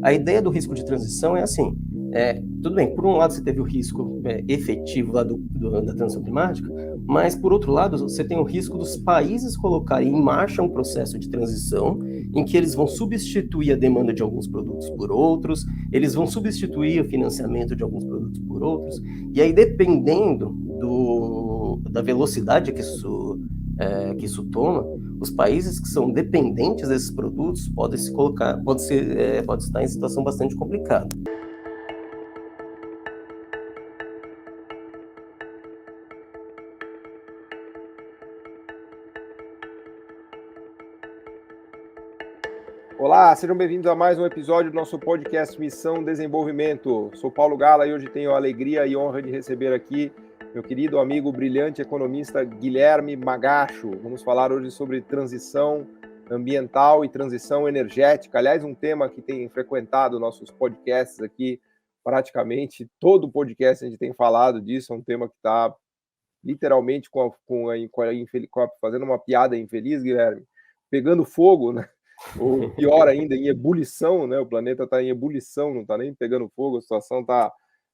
A ideia do risco de transição é assim, tudo bem, por um lado você teve o risco efetivo lá da transição climática, mas por outro lado você tem o risco dos países colocarem em marcha um processo de transição em que eles vão substituir a demanda de alguns produtos por outros, eles vão substituir o financiamento de alguns produtos por outros, e aí dependendo da velocidade que isso toma, os países que são dependentes desses produtos podem estar em situação bastante complicada. Olá, sejam bem-vindos a mais um episódio do nosso podcast Missão Desenvolvimento. Sou Paulo Gala e hoje tenho a alegria e honra de receber aqui meu querido amigo, brilhante economista Guilherme Magacho. Vamos falar hoje sobre transição ambiental e transição energética. Aliás, um tema que tem frequentado nossos podcasts aqui, praticamente todo podcast a gente tem falado disso, é um tema que está literalmente fazendo uma piada infeliz, Guilherme, pegando fogo, né? Ou pior ainda, em ebulição, né? O planeta está em ebulição, não está nem pegando fogo, a situação está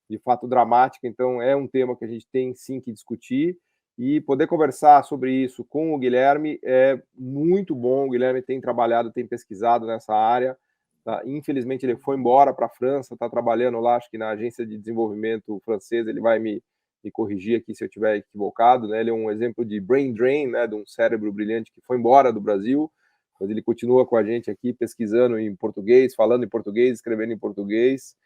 de fato dramática, então é um tema que a gente tem sim que discutir e poder conversar sobre isso com o Guilherme é muito bom. O Guilherme tem trabalhado, tem pesquisado nessa área, tá? Infelizmente ele foi embora para a França, está trabalhando lá, acho que na agência de desenvolvimento francesa, ele vai me corrigir aqui se eu estiver equivocado, né? Ele é um exemplo de brain drain, né? De um cérebro brilhante que foi embora do Brasil, mas ele continua com a gente aqui pesquisando em português, falando em português, escrevendo em português.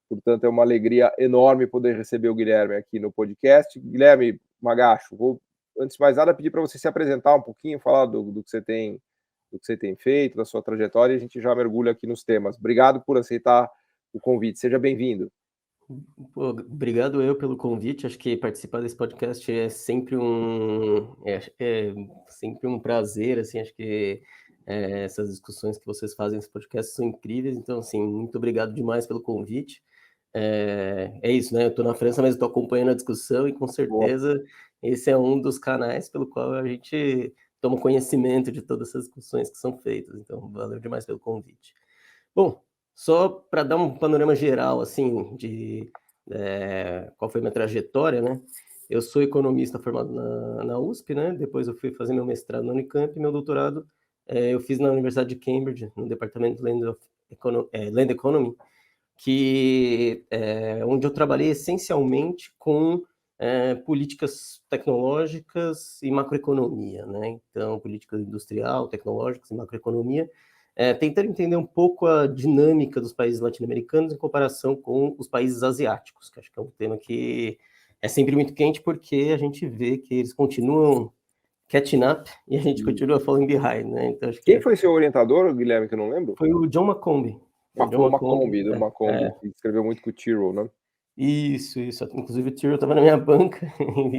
Portanto, é uma alegria enorme poder receber o Guilherme aqui no podcast. Guilherme Magacho, vou, antes de mais nada, pedir para você se apresentar um pouquinho, falar do que você tem feito, da sua trajetória, e a gente já mergulha aqui nos temas. Obrigado por aceitar o convite. Seja bem-vindo. Obrigado eu pelo convite. Acho que participar desse podcast é sempre sempre um prazer. Assim, acho que essas discussões que vocês fazem nesse podcast são incríveis. Então, assim, muito obrigado demais pelo convite. É isso, né? Eu estou na França, mas estou acompanhando a discussão e com certeza esse é um dos canais pelo qual a gente toma conhecimento de todas essas discussões que são feitas. Então, valeu demais pelo convite. Bom, só para dar um panorama geral, assim, de qual foi minha trajetória, né? Eu sou economista formado na USP, né? Depois eu fui fazer meu mestrado na Unicamp e meu doutorado eu fiz na Universidade de Cambridge, no departamento de Land Economy, que onde eu trabalhei essencialmente com políticas tecnológicas e macroeconomia, né? Então, política industrial, tecnológicas e macroeconomia, tentando entender um pouco a dinâmica dos países latino-americanos em comparação com os países asiáticos, que acho que é um tema que é sempre muito quente, porque a gente vê que eles continuam catching up e a gente continua falling behind, né? Então, acho que Quem foi seu orientador, Guilherme, que eu não lembro? foi o John Macombi. Macombi, que escreveu muito com o Tyrrell, né? Isso. Inclusive o Tyrrell estava na minha banca.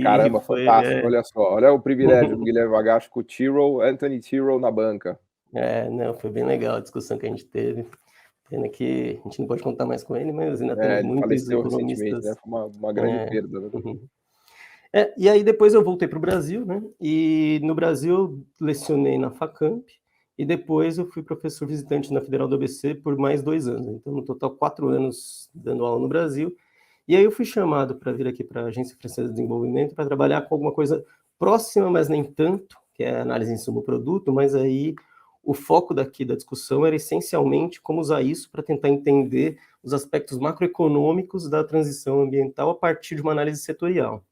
Caramba, fantástico, olha só. Olha o privilégio do Guilherme Magacho com o Tyrrell, Anthony Tyrrell na banca. Não, foi bem legal a discussão que a gente teve. Pena que a gente não pode contar mais com ele, mas ainda temos Ele muitos faleceu recentemente, né? economistas. Foi uma grande perda, né? E aí depois eu voltei para o Brasil, né? E no Brasil eu lecionei na Facamp e depois eu fui professor visitante na Federal do ABC por mais 2 anos. Então, no total, 4 anos dando aula no Brasil. E aí eu fui chamado para vir aqui para a Agência Francesa de Desenvolvimento para trabalhar com alguma coisa próxima, mas nem tanto, que é a análise insumo-produto, mas aí o foco daqui da discussão era essencialmente como usar isso para tentar entender os aspectos macroeconômicos da transição ambiental a partir de uma análise setorial.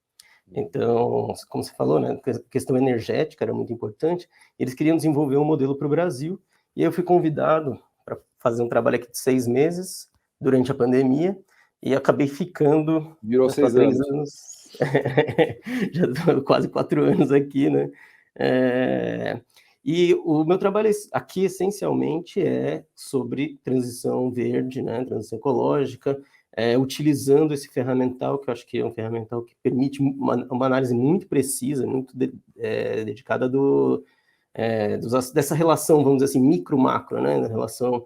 Então, como você falou, né, a questão energética era muito importante, eles queriam desenvolver um modelo para o Brasil, e eu fui convidado para fazer um trabalho aqui de 6 meses, durante a pandemia, e acabei ficando... Virou 6 anos. Já estou quase 4 anos aqui, né? E o meu trabalho aqui, essencialmente, é sobre transição verde, né, transição ecológica, utilizando esse ferramental, que eu acho que é um ferramental que permite uma análise muito precisa, muito dedicada dessa relação, vamos dizer assim, micro-macro, né? Na relação,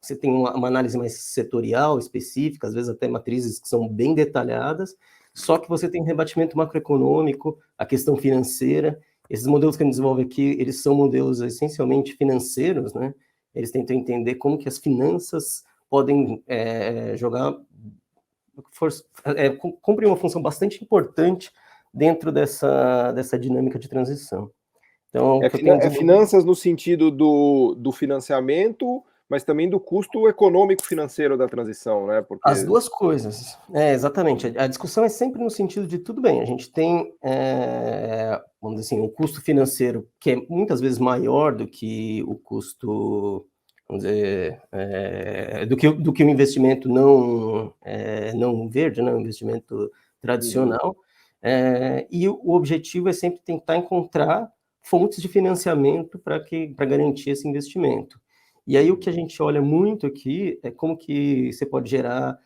você tem uma análise mais setorial, específica, às vezes até matrizes que são bem detalhadas, só que você tem rebatimento macroeconômico, a questão financeira. Esses modelos que a gente desenvolve aqui, eles são modelos essencialmente financeiros, né? eles tentam entender como que as finanças podem cumprir uma função bastante importante dentro dessa dinâmica de transição. Então, finanças no sentido do financiamento, mas também do custo econômico financeiro da transição, né? Porque... As duas coisas, exatamente. A discussão é sempre no sentido de, tudo bem, a gente tem, vamos dizer assim, um custo financeiro que é muitas vezes maior do que o custo, vamos dizer, do que o investimento não verde, né, um investimento tradicional, e o objetivo é sempre tentar encontrar fontes de financiamento para garantir esse investimento. E aí o que a gente olha muito aqui é como que você pode gerar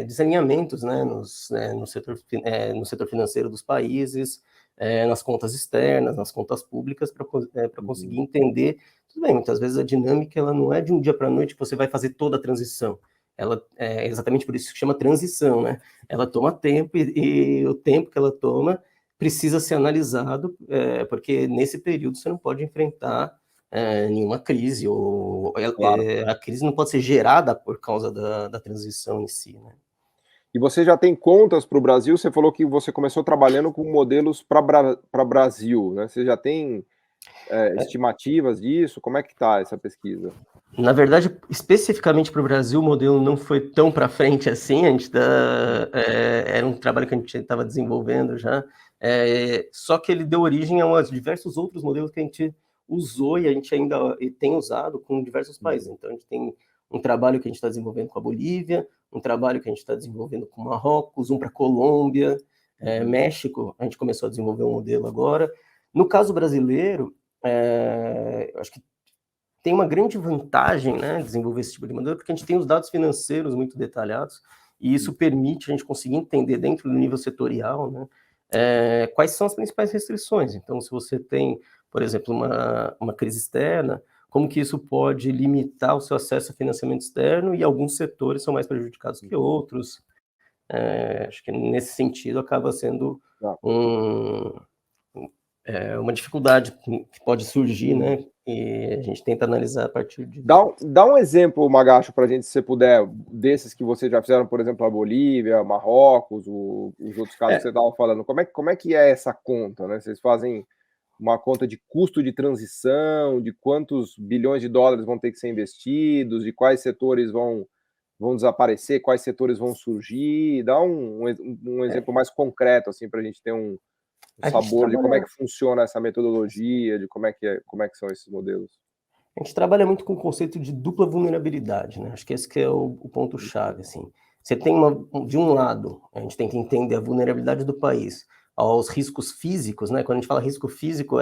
desalinhamentos, né, no setor financeiro dos países, nas contas externas, nas contas públicas, para conseguir entender. Tudo bem, muitas vezes a dinâmica ela não é de um dia para a noite que você vai fazer toda a transição. Ela é exatamente por isso que chama transição, né? Ela toma tempo e o tempo que ela toma precisa ser analisado, porque nesse período você não pode enfrentar nenhuma crise, ou Claro. a crise não pode ser gerada por causa da transição em si, né? E você já tem contas para o Brasil? Você falou que você começou trabalhando com modelos para Brasil, né? Você já tem estimativas disso? Como é que está essa pesquisa? Na verdade, especificamente para o Brasil, o modelo não foi tão para frente assim. A gente era um trabalho que a gente estava desenvolvendo já, só que ele deu origem a diversos outros modelos que a gente usou e a gente ainda tem usado com diversos países. Então, a gente tem um trabalho que a gente está desenvolvendo com a Bolívia, um trabalho que a gente está desenvolvendo com Marrocos, um para Colômbia, México, a gente começou a desenvolver um modelo agora. No caso brasileiro, eu acho que tem uma grande vantagem, né, desenvolver esse tipo de modelo, porque a gente tem os dados financeiros muito detalhados, e isso permite a gente conseguir entender dentro do nível setorial, né, quais são as principais restrições. Então, se você tem, por exemplo, uma crise externa, como que isso pode limitar o seu acesso a financiamento externo, e alguns setores são mais prejudicados que outros. Acho que nesse sentido acaba sendo uma dificuldade que pode surgir, né? E a gente tenta analisar a partir de... Dá um exemplo, Magacho, para a gente, se você puder, desses que vocês já fizeram, por exemplo, a Bolívia, Marrocos, os outros casos que você estava falando. Como é que é essa conta, né? Vocês fazem uma conta de custo de transição, de quantos bilhões de dólares vão ter que ser investidos, de quais setores vão desaparecer, quais setores vão surgir. Dá um exemplo mais concreto, assim, para a gente ter um sabor de como é que funciona essa metodologia, de como é que são esses modelos. A gente trabalha muito com o conceito de dupla vulnerabilidade, né? Acho que esse que é o ponto-chave, assim. Você tem de um lado, a gente tem que entender a vulnerabilidade do país aos riscos físicos, né? Quando a gente fala risco físico,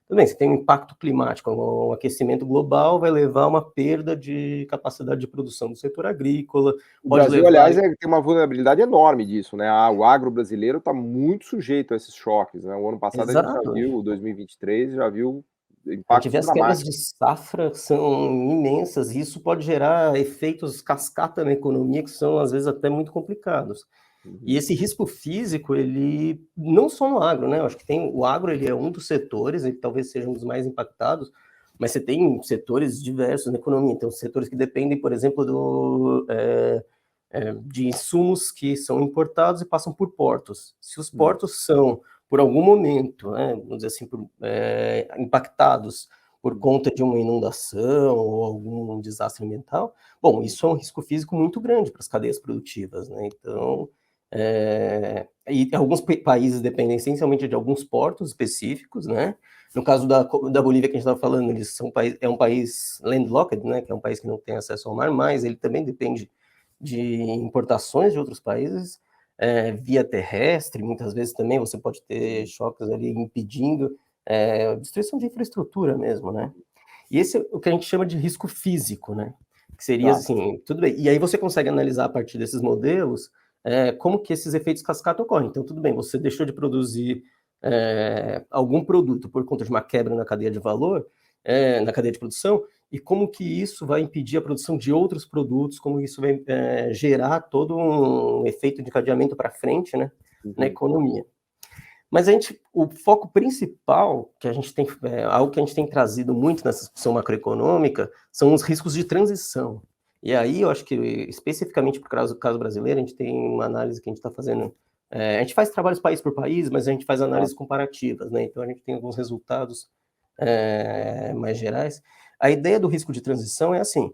tudo bem, você tem um impacto climático, o aquecimento global vai levar a uma perda de capacidade de produção do setor agrícola. O Brasil, aliás, tem uma vulnerabilidade enorme disso, né? O agro brasileiro está muito sujeito a esses choques, né? O ano passado a gente já viu, 2023, já viu impactos dramáticos. A gente vê as quedas de safra são imensas, e isso pode gerar efeitos cascata na economia que são, às vezes, até muito complicados. E esse risco físico, ele não só no agro, né? Eu acho que o agro, ele é um dos setores, ele talvez seja um dos mais impactados, mas você tem setores diversos na economia. Então, setores que dependem, por exemplo, de insumos que são importados e passam por portos. Se os portos são, por algum momento, né, vamos dizer assim, impactados por conta de uma inundação ou algum desastre ambiental, bom, isso é um risco físico muito grande para as cadeias produtivas, né? Então, e alguns países dependem essencialmente de alguns portos específicos, né? No caso da Bolívia que a gente estava falando, é um país landlocked, né? Que é um país que não tem acesso ao mar, mas ele também depende de importações de outros países via terrestre. Muitas vezes também você pode ter choques ali impedindo destruição de infraestrutura mesmo, né? E esse é o que a gente chama de risco físico, né? Que seria assim, tudo bem. E aí você consegue analisar a partir desses modelos como que esses efeitos cascata ocorrem. Então, tudo bem, você deixou de produzir algum produto por conta de uma quebra na cadeia de valor, na cadeia de produção, e como que isso vai impedir a produção de outros produtos, como isso vai gerar todo um efeito de encadeamento para frente, né, na economia. Mas o foco principal que a gente tem, algo que a gente tem trazido muito nessa discussão macroeconômica, são os riscos de transição. E aí eu acho que, especificamente para o caso brasileiro, a gente tem uma análise que a gente está fazendo. A gente faz trabalhos país por país, mas a gente faz análises comparativas, né? Então a gente tem alguns resultados mais gerais. A ideia do risco de transição é assim: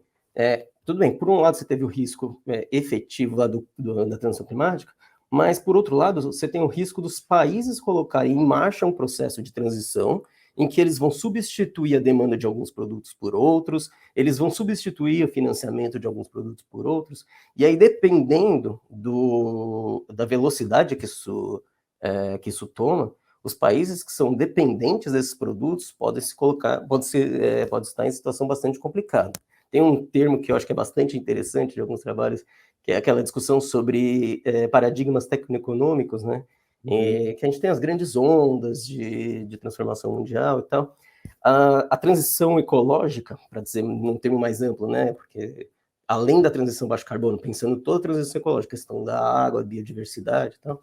tudo bem, por um lado você teve o risco efetivo lá da transição climática, mas, por outro lado, você tem o risco dos países colocarem em marcha um processo de transição em que eles vão substituir a demanda de alguns produtos por outros, eles vão substituir o financiamento de alguns produtos por outros, e aí, dependendo da velocidade que isso toma, os países que são dependentes desses produtos podem estar em situação bastante complicada. Tem um termo que eu acho que é bastante interessante de alguns trabalhos, que é aquela discussão sobre paradigmas tecnoeconômicos, né? Que a gente tem as grandes ondas de transformação mundial e tal. A transição ecológica, para dizer num termo mais amplo, né? Porque além da transição baixo carbono, pensando toda a transição ecológica, questão da água, biodiversidade e tal,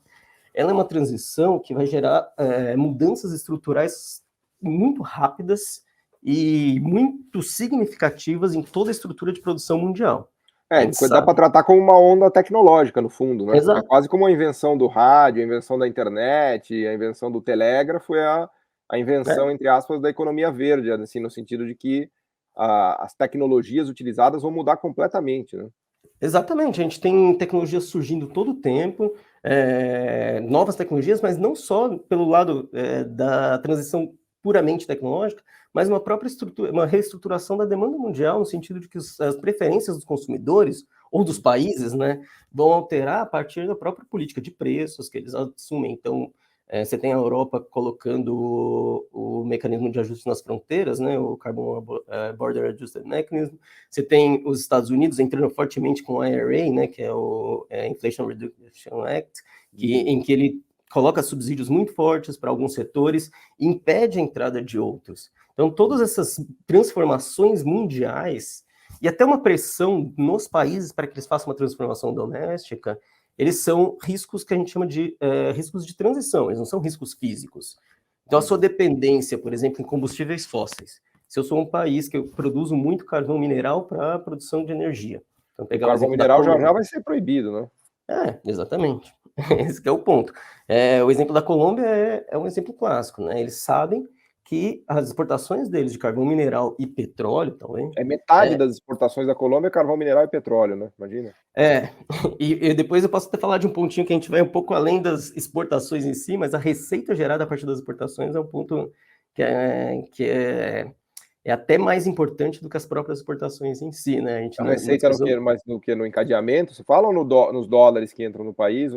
ela é uma transição que vai gerar mudanças estruturais muito rápidas e muito significativas em toda a estrutura de produção mundial. Dá para tratar como uma onda tecnológica, no fundo, né? Exato. É quase como a invenção do rádio, a invenção da internet, a invenção do telégrafo, a invenção, entre aspas, da economia verde, assim, no sentido de que as tecnologias utilizadas vão mudar completamente, né? Exatamente, a gente tem tecnologias surgindo todo o tempo, novas tecnologias, mas não só pelo lado da transição puramente tecnológica, mas uma própria uma reestruturação da demanda mundial, no sentido de que as preferências dos consumidores ou dos países, né, vão alterar a partir da própria política de preços que eles assumem. Então, você tem a Europa colocando o mecanismo de ajuste nas fronteiras, né, o Carbon Border Adjustment Mechanism. Você tem os Estados Unidos entrando fortemente com o IRA, né, que é o Inflation Reduction Act, em que ele coloca subsídios muito fortes para alguns setores e impede a entrada de outros. Então, todas essas transformações mundiais e até uma pressão nos países para que eles façam uma transformação doméstica, eles são riscos que a gente chama de riscos de transição, eles não são riscos físicos. Então, a sua dependência, por exemplo, em combustíveis fósseis. Se eu sou um país que eu produzo muito carvão mineral para a produção de energia. Então, pegar o carvão mineral já vai ser proibido, né? Exatamente. Esse é o ponto. O exemplo da Colômbia é um exemplo clássico, né? Eles sabem que as exportações deles de carvão mineral e petróleo também... metade das exportações da Colômbia é carvão mineral e petróleo, né? Imagina. E depois eu posso até falar de um pontinho que a gente vai um pouco além das exportações em si, mas a receita gerada a partir das exportações é um ponto que é até mais importante do que as próprias exportações em si, né? A receita mais do que no encadeamento, você fala, ou nos dólares que entram no país?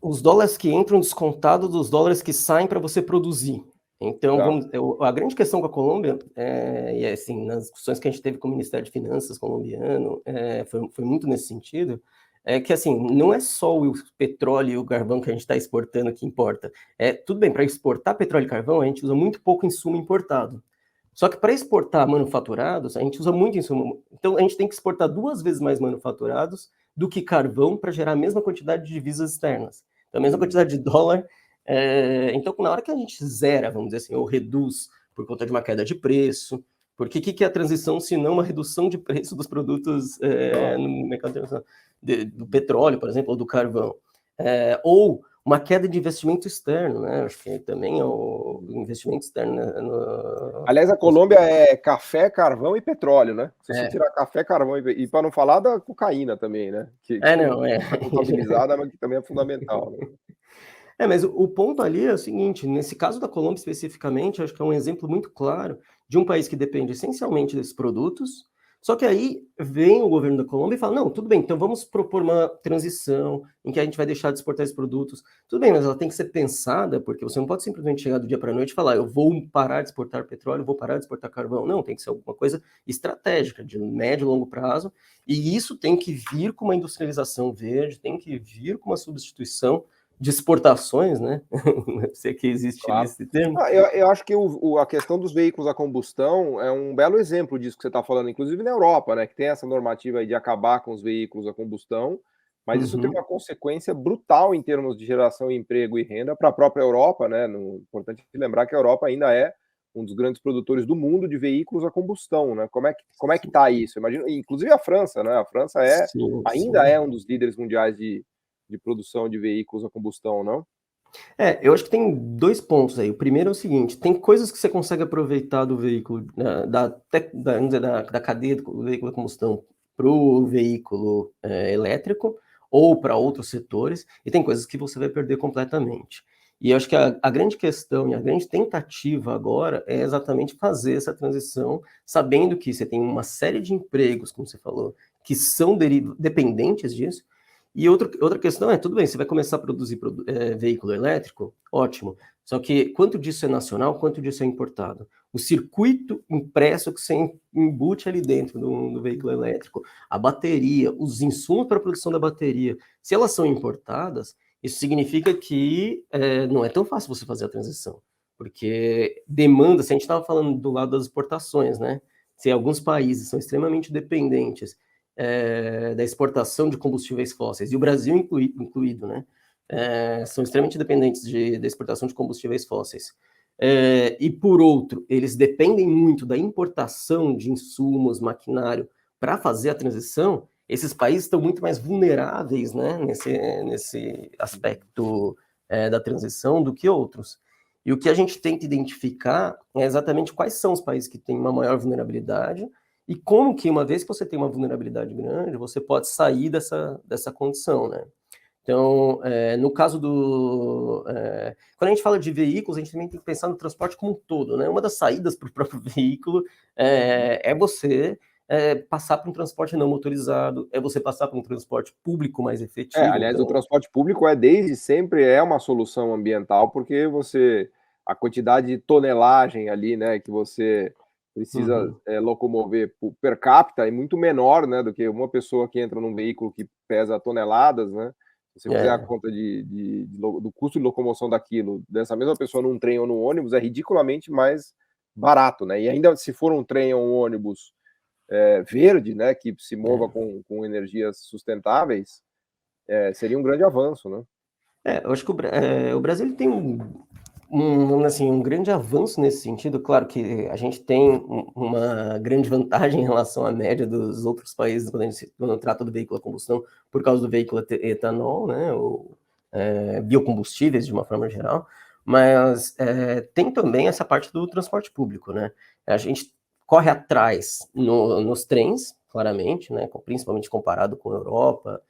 Os dólares que entram descontados dos dólares que saem para você produzir. Então, a grande questão com a Colômbia, e assim, nas discussões que a gente teve com o Ministério de Finanças colombiano, foi muito nesse sentido, que assim, não é só o petróleo e o carvão que a gente está exportando que importa. Tudo bem, para exportar petróleo e carvão, a gente usa muito pouco insumo importado. Só que para exportar manufaturados, a gente usa muito insumo. Então, a gente tem que exportar 2 vezes mais manufaturados do que carvão para gerar a mesma quantidade de divisas externas. Então, a mesma quantidade de dólar. Então, na hora que a gente zera, vamos dizer assim, ou reduz por conta de uma queda de preço, porque o que é a transição se não uma redução de preço dos produtos no mercado internacional, do petróleo, por exemplo, ou do carvão? Ou uma queda de investimento externo, né? Acho que também é o investimento externo. Né? Aliás, a Colômbia é café, carvão e petróleo, né? Se você tirar café, carvão e para não falar da cocaína também, né? Que não é contabilizada, mas que também é fundamental, né? Mas o ponto ali é o seguinte, nesse caso da Colômbia especificamente, acho que é um exemplo muito claro de um país que depende essencialmente desses produtos, só que aí vem o governo da Colômbia e fala, não, tudo bem, então vamos propor uma transição em que a gente vai deixar de exportar esses produtos. Tudo bem, mas ela tem que ser pensada, porque você não pode simplesmente chegar do dia para a noite e falar, eu vou parar de exportar petróleo, vou parar de exportar carvão. Não, tem que ser alguma coisa estratégica, de médio e longo prazo, e isso tem que vir com uma industrialização verde, tem que vir com uma substituição de exportações, né? Se é que existe esse termo. Eu acho que a questão dos veículos a combustão é um belo exemplo disso que você está falando, inclusive na Europa, né? Que tem essa normativa aí de acabar com os veículos a combustão Mas isso tem uma consequência brutal em termos de geração de emprego e renda para a própria Europa, né? Importante lembrar que a Europa ainda é um dos grandes produtores do mundo de veículos a combustão, né? Como é que está isso? Imagina, inclusive a França, né? A França ainda é um dos líderes mundiais de produção de veículos a combustão, não? Eu acho que tem 2 pontos aí. O primeiro é o seguinte: tem coisas que você consegue aproveitar do veículo, vamos dizer, da cadeia do veículo a combustão para o veículo elétrico ou para outros setores, e tem coisas que você vai perder completamente. E eu acho que a grande questão e a grande tentativa agora é exatamente fazer essa transição, sabendo que você tem uma série de empregos, como você falou, que são dependentes disso. E outra questão é, tudo bem, você vai começar a produzir veículo elétrico, ótimo, só que quanto disso é nacional, quanto disso é importado? O circuito impresso que você embute ali dentro do veículo elétrico, a bateria, os insumos para a produção da bateria, se elas são importadas, isso significa que não é tão fácil você fazer a transição, porque demanda, se a gente estava falando do lado das exportações, né? Se alguns países são extremamente dependentes da exportação de combustíveis fósseis, e o Brasil incluído, né? São extremamente dependentes da exportação de combustíveis fósseis. E, por outro, eles dependem muito da importação de insumos, maquinário, para fazer a transição. Esses países estão muito mais vulneráveis, né, nesse aspecto da transição do que outros. E o que a gente tenta identificar é exatamente quais são os países que têm uma maior vulnerabilidade e como que, uma vez que você tem uma vulnerabilidade grande, você pode sair dessa condição, né? Então, no caso quando a gente fala de veículos, a gente também tem que pensar no transporte como um todo, né? Uma das saídas para o próprio veículo é você passar para um transporte não motorizado, é você passar para um transporte público mais efetivo. Aliás, então... o transporte público desde sempre uma solução ambiental, porque a quantidade de tonelagem ali, né, que você precisa locomover per capita é muito menor, né, do que uma pessoa que entra num veículo que pesa toneladas, né? Se você fizer a conta do custo de locomoção daquilo, dessa mesma pessoa num trem ou num ônibus, é ridiculamente mais barato, né? E ainda se for um trem ou um ônibus verde, né, que se mova com energias sustentáveis, seria um grande avanço, né? Eu acho que o Brasil tem um grande avanço nesse sentido. Claro que a gente tem uma grande vantagem em relação à média dos outros países quando trata do veículo a combustão, por causa do veículo etanol, né, ou biocombustíveis de uma forma geral, mas tem também essa parte do transporte público, né? A gente corre atrás nos trens, claramente, né, principalmente comparado com a Europa,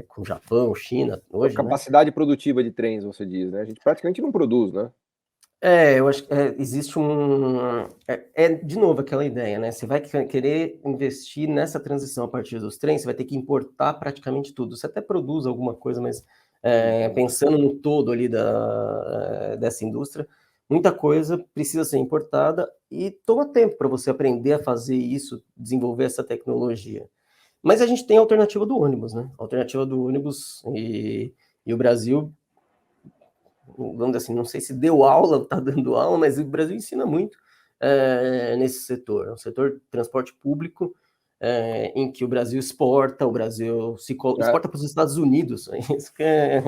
com o Japão, China, hoje, A né? capacidade produtiva de trens, você diz, né? A gente praticamente não produz, né? Eu acho que existe de novo aquela ideia, né? Você vai querer investir nessa transição a partir dos trens, você vai ter que importar praticamente tudo. Você até produz alguma coisa, mas pensando no todo ali dessa indústria, muita coisa precisa ser importada e toma tempo para você aprender a fazer isso, desenvolver essa tecnologia. Mas a gente tem a alternativa do ônibus, né? A alternativa do ônibus e o Brasil, vamos dizer assim, não sei se deu aula, está dando aula, mas o Brasil ensina muito nesse setor. É um setor de transporte público em que o Brasil exporta, o Brasil exporta para os Estados Unidos. Isso que é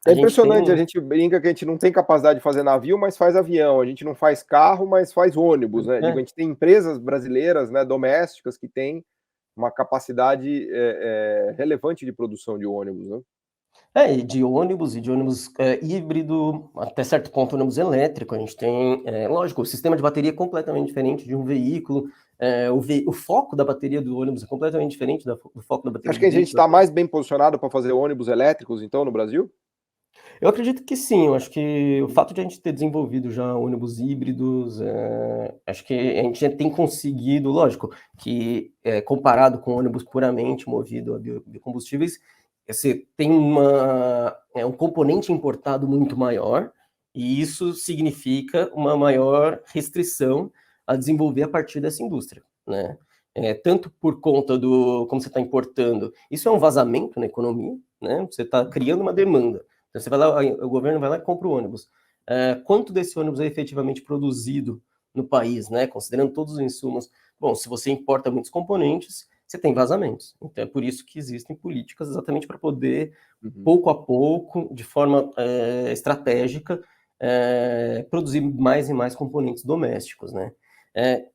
impressionante, a gente brinca que a gente não tem capacidade de fazer navio, mas faz avião. A gente não faz carro, mas faz ônibus, né? Digo, a gente tem empresas brasileiras, né, domésticas, que têm uma capacidade relevante de produção de ônibus, né? E de ônibus híbrido, até certo ponto ônibus elétrico. A gente tem, lógico, o sistema de bateria é completamente diferente de um veículo, o foco da bateria do ônibus é completamente diferente do foco da bateria Acho que do a gente veículo. está mais bem posicionado para fazer ônibus elétricos, então, no Brasil? Eu acredito que sim. Eu acho que o fato de a gente ter desenvolvido já ônibus híbridos, acho que a gente já tem conseguido, lógico, que comparado com ônibus puramente movido a biocombustíveis, você tem um componente importado muito maior, e isso significa uma maior restrição a desenvolver a partir dessa indústria, né? Tanto por conta como você está importando, isso é um vazamento na economia, né? Você está criando uma demanda. Então, você vai lá, o governo vai lá e compra o ônibus. Quanto desse ônibus é efetivamente produzido no país, né? Considerando todos os insumos. Bom, se você importa muitos componentes, você tem vazamentos. Então é por isso que existem políticas exatamente para poder, pouco a pouco, de forma estratégica, produzir mais e mais componentes domésticos, né?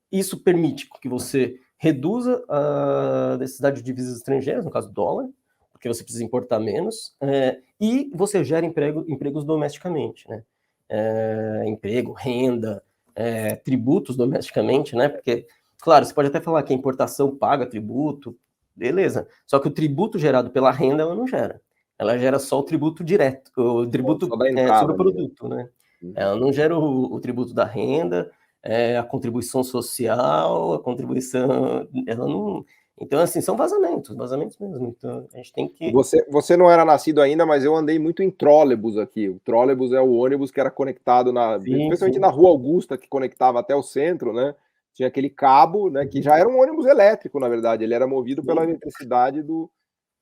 Isso permite que você reduza a necessidade de divisas estrangeiras, no caso do dólar, porque você precisa importar menos, e você gera empregos domesticamente, né? Emprego, renda, tributos domesticamente, né? Porque, claro, você pode até falar que a importação paga tributo, beleza, só que o tributo gerado pela renda, ela não gera. Ela gera só o tributo direto, o tributo sobre o produto, né? Ela não gera o tributo da renda, a contribuição social, a contribuição... Ela não... Então, assim, são vazamentos mesmo. Então, a gente tem que... Você não era nascido ainda, mas eu andei muito em trólebus aqui. O trólebus é o ônibus que era conectado, especialmente na Rua Augusta, que conectava até o centro, né? Tinha aquele cabo, né? Que já era um ônibus elétrico, na verdade. Ele era movido pela eletricidade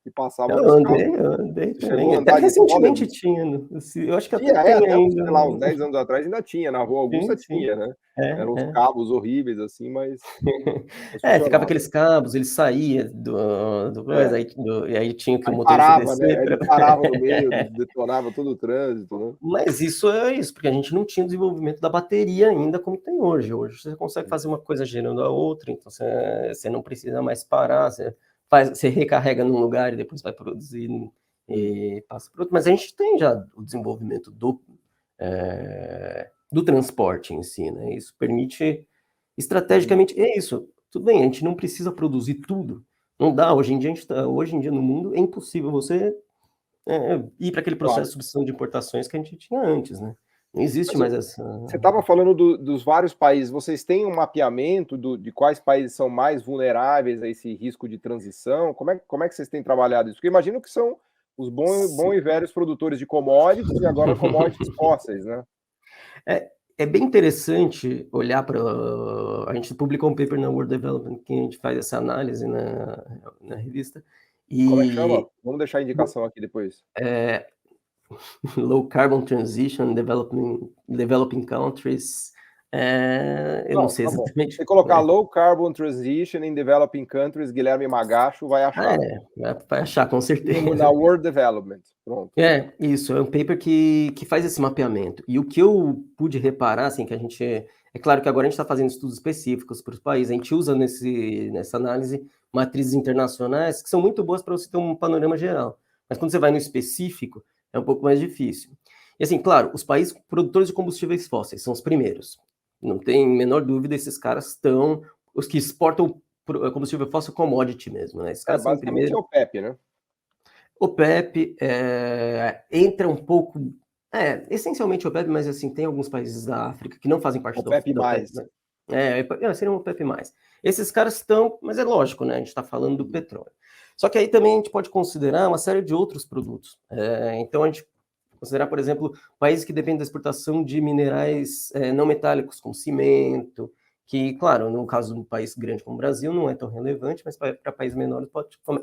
que passava nos cabos. Eu andei Você também. chegou a Até andar de recentemente trólebus? tinha. Eu acho que Tinha, até tem até, ainda. sei lá, uns 10 anos atrás ainda tinha. Na Rua Augusta Sim. tinha, né? Eram uns cabos horríveis, assim, mas ficava aqueles cabos, ele saía do coisa, e aí tinha que o Aí motorista parava, né? descer. Ele parava no meio, detonava todo o trânsito, né? Mas isso é isso, porque a gente não tinha o desenvolvimento da bateria ainda como tem hoje. Hoje você consegue fazer uma coisa gerando a outra, então você não precisa mais parar, você recarrega num lugar e depois vai produzir e passa para outro. Mas a gente tem já o desenvolvimento do transporte em si, né? Isso permite, estrategicamente, é isso. Tudo bem, a gente não precisa produzir tudo. Não dá, hoje em dia no mundo é impossível você ir para aquele processo de substituição de importações que a gente tinha antes, né? Não existe mais essa... Você estava falando dos vários países, vocês têm um mapeamento de quais países são mais vulneráveis a esse risco de transição? Como é que vocês têm trabalhado isso? Porque eu imagino que são os bons e velhos produtores de commodities e agora commodities fósseis, né? É bem interessante olhar para... A gente publicou um paper na World Development que a gente faz essa análise na revista. Como é que chama? Vamos deixar a indicação aqui depois. Low Carbon Transition, Developing Countries. Eu não sei exatamente. Se colocar Low Carbon Transition in Developing Countries, Guilherme Magacho vai achar. Vai achar, com certeza. Na World Development, pronto. Isso, é um paper que faz esse mapeamento. E o que eu pude reparar, assim, que a gente... É claro que agora a gente está fazendo estudos específicos para os países, a gente usa nessa análise matrizes internacionais que são muito boas para você ter um panorama geral. Mas quando você vai no específico, é um pouco mais difícil. E assim, claro, os países produtores de combustíveis fósseis são os primeiros. Não tem menor dúvida, esses caras estão... Os que exportam combustível fóssil commodity mesmo, né? Esses caras são basicamente primeiro. É o PEP, né? O PEP entra um pouco... essencialmente o PEP, mas assim, tem alguns países da África que não fazem parte O do PEP+. PEP, né? Seria um PEP+. Esses caras estão... Mas é lógico, né? A gente está falando do petróleo. Só que aí também a gente pode considerar uma série de outros produtos. Então a gente considerar, por exemplo, países que dependem da exportação de minerais não metálicos, como cimento, que, claro, no caso de um país grande como o Brasil, não é tão relevante, mas para países menores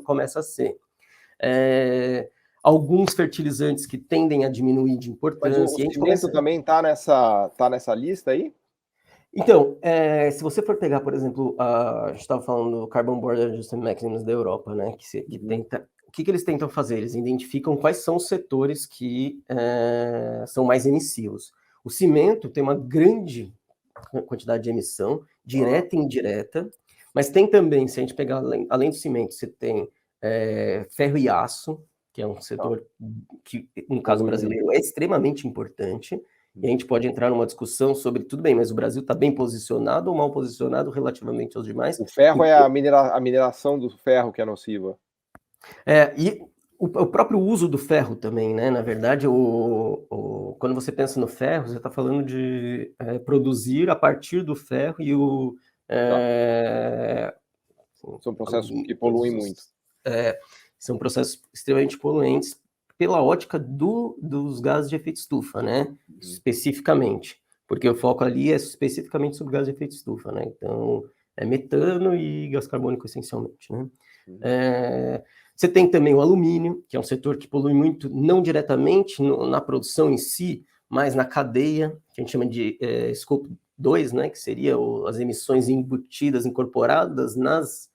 começa a ser. Alguns fertilizantes que tendem a diminuir de importância. Mas o cimento também está nessa lista aí? Então, se você for pegar, por exemplo, a gente estava falando do Carbon Border Adjustment Mechanism da Europa, né, que tenta... O que eles tentam fazer? Eles identificam quais são os setores que são mais emissivos. O cimento tem uma grande quantidade de emissão, direta e indireta, mas tem também, se a gente pegar além do cimento, você tem ferro e aço, que é um setor que, no caso brasileiro, é extremamente importante. E a gente pode entrar numa discussão sobre, tudo bem, mas o Brasil está bem posicionado ou mal posicionado relativamente aos demais? O ferro é a mineração do ferro que é nociva. E o próprio uso do ferro também, né? Na verdade, quando você pensa no ferro, você está falando de produzir a partir do ferro e são processos que poluem muito. São processos extremamente poluentes pela ótica dos gases de efeito estufa, né? Especificamente, porque o foco ali é especificamente sobre gases de efeito estufa, né? Então, é metano e gás carbônico essencialmente, né? Você tem também o alumínio, que é um setor que polui muito, não diretamente na produção em si, mas na cadeia, que a gente chama de Scope 2, né, que seria as emissões embutidas, incorporadas nas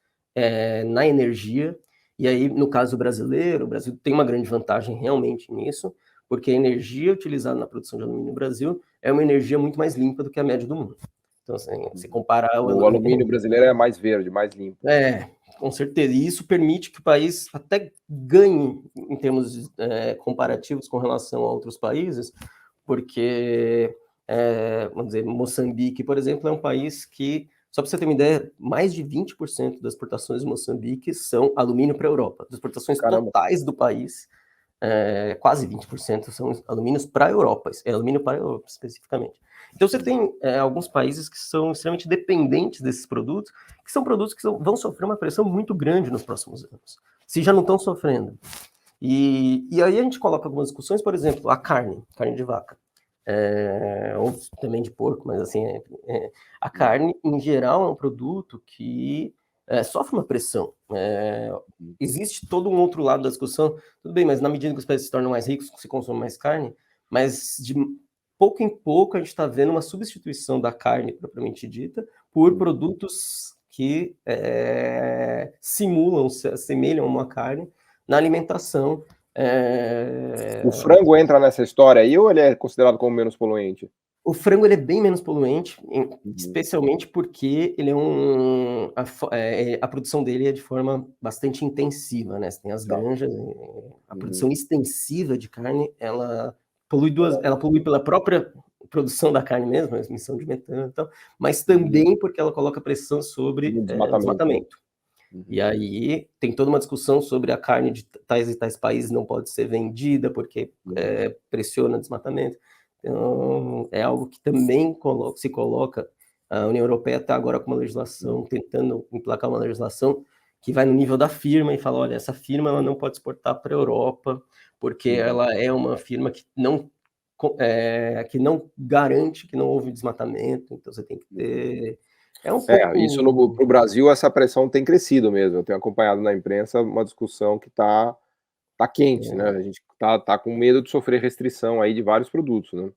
na energia, e aí, no caso brasileiro, o Brasil tem uma grande vantagem realmente nisso, porque a energia utilizada na produção de alumínio no Brasil é uma energia muito mais limpa do que a média do mundo. Então, assim, se comparar... O alumínio brasileiro é mais verde, mais limpo. Com certeza. E isso permite que o país até ganhe em termos comparativos com relação a outros países, porque, vamos dizer, Moçambique, por exemplo, é um país que, só para você ter uma ideia, mais de 20% das exportações de Moçambique são alumínio para a Europa. Das exportações totais do país, quase 20% são alumínios para a Europa, alumínio para a Europa especificamente. Então você tem alguns países que são extremamente dependentes desses produtos, que são produtos que vão sofrer uma pressão muito grande nos próximos anos, se já não estão sofrendo. E aí a gente coloca algumas discussões, por exemplo, a carne de vaca, ou também de porco, mas assim, a carne em geral é um produto que sofre uma pressão. Existe todo um outro lado da discussão, tudo bem, mas na medida que os países se tornam mais ricos, se consome mais carne, mas de pouco em pouco a gente está vendo uma substituição da carne propriamente dita por produtos que simulam, se assemelham a uma carne na alimentação. O frango entra nessa história aí ou ele é considerado como menos poluente? O frango ele é bem menos poluente, especialmente porque ele a produção dele é de forma bastante intensiva, né? Você tem as granjas, a produção extensiva de carne, ela polui pela própria produção da carne mesmo, a emissão de metano e tal, mas também porque ela coloca pressão sobre desmatamento. E aí tem toda uma discussão sobre a carne de tais e tais países não pode ser vendida porque pressiona desmatamento. Então, é algo que também se coloca. A União Europeia está agora com uma legislação, tentando emplacar uma legislação que vai no nível da firma e fala, olha, essa firma ela não pode exportar para a Europa, porque ela é uma firma que não garante que não houve desmatamento, então você tem que ter... Isso para o Brasil, essa pressão tem crescido mesmo. Eu tenho acompanhado na imprensa uma discussão que está quente, né? A gente tá com medo de sofrer restrição aí de vários produtos, né?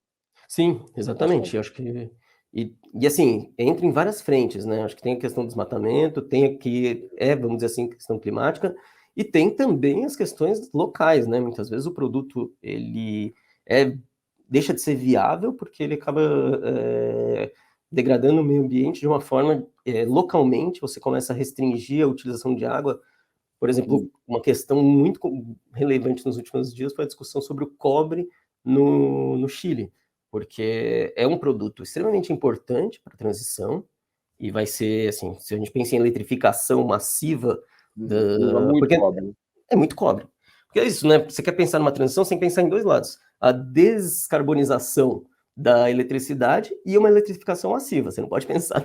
Sim, exatamente. Eu acho que... E assim, entra em várias frentes, né? Acho que tem a questão do desmatamento, tem aqui, vamos dizer assim, questão climática, e tem também as questões locais, né? Muitas vezes o produto, ele deixa de ser viável porque ele acaba degradando o meio ambiente de uma forma, localmente, você começa a restringir a utilização de água. Por exemplo, uma questão muito relevante nos últimos dias foi a discussão sobre o cobre no Chile, porque é um produto extremamente importante para a transição, e vai ser, assim, se a gente pensa em eletrificação massiva, muito cobre. É muito cobre. Porque é isso, né? Você quer pensar numa transição, você tem que pensar em dois lados. A descarbonização da eletricidade e uma eletrificação massiva. Você não pode pensar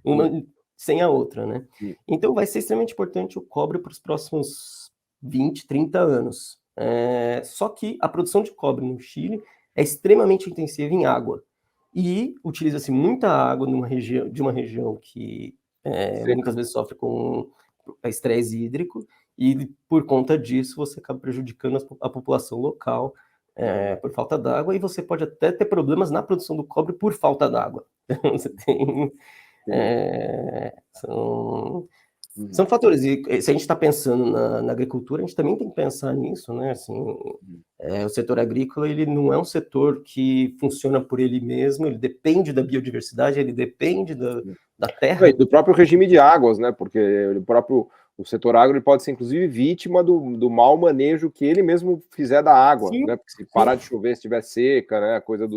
uma sem a outra, né? Então vai ser extremamente importante o cobre para os próximos 20, 30 anos. Só que a produção de cobre no Chile é extremamente intensiva em água. E utiliza-se muita água de uma região que muitas vezes sofre com estresse hídrico, e por conta disso você acaba prejudicando a população local por falta d'água, e você pode até ter problemas na produção do cobre por falta d'água. Então, você tem... São fatores, e se a gente está pensando na agricultura, a gente também tem que pensar nisso, né? Assim, o setor agrícola, ele não é um setor que funciona por ele mesmo, ele depende da biodiversidade, ele depende da terra. E do próprio regime de águas, né? Porque o setor agro ele pode ser, inclusive, vítima do mau manejo que ele mesmo fizer da água, né? Porque se parar de chover, se estiver seca, né? A coisa